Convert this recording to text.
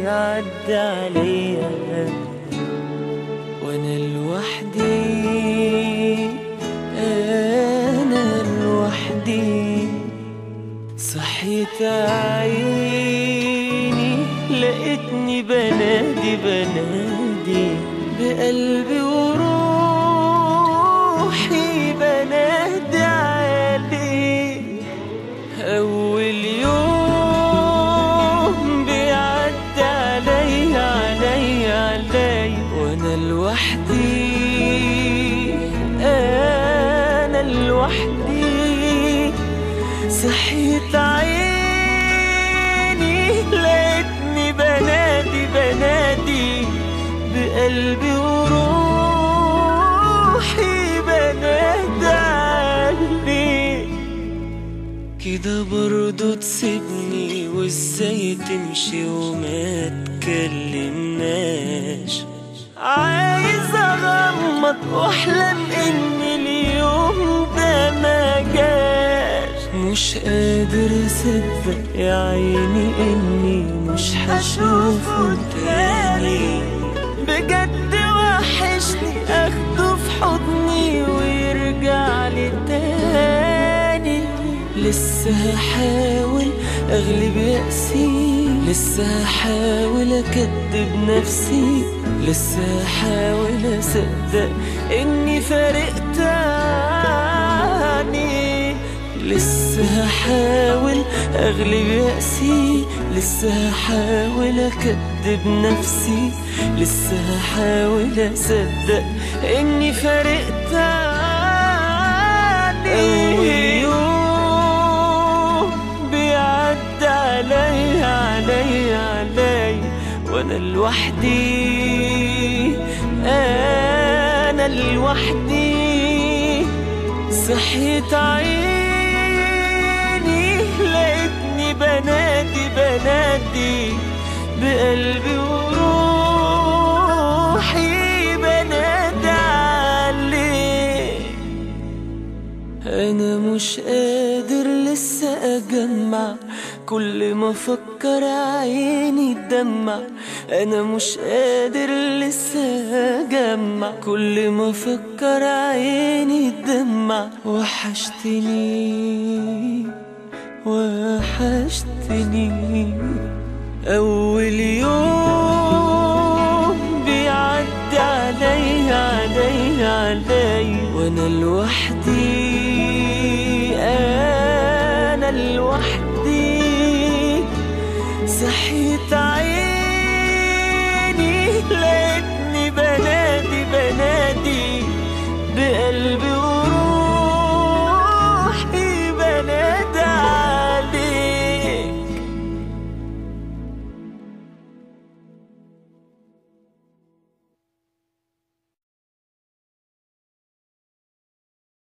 عدى عليا وانا لوحدي، انا لوحدي. صحيت عيني لقيتني بنادي بنادي بقلبي وروحي، بنادي عليك. أول يوم بيعدي عليا عليا عليا وأنا لوحدي، أنا لوحدي. صحيت عيني لقيتني بنادي بنادي بقلبي وروحي، بنادي عليك. كده برضو تسيبني وازاي تمشي وما تكلمناش؟ عايز اغمض واحلم ان اليوم ده ما جاش. مش قادر اصدق يا عيني اني مش هشوفه تاني. بجد وحشني اخده في حضني ويرجع لي تاني. لسه هحاول اغلب يأسي، لسه هحاول اكدب نفسي، لسه هحاول اصدق اني فارقت عني. لسه هحاول اغلب يأسي، لسه هحاول اكدب نفسي، لسه هحاول اصدق اني فارقت عني. اول يوم بيعدي عليا عليا عليا وانا لوحدي، انا لوحدي. صحيت عيني لقيتني بنادي بنادي بقلبي وروحي، بنادي عليك. انا مش قادر لسه اجمع، كل ما افكر عيني تدمع. انا مش قادر لسه اجمع، كل ما افكر عيني تدمع. وحشتني وحشتني. اول يوم بيعدي عليا عليا عليا وانا لوحدي،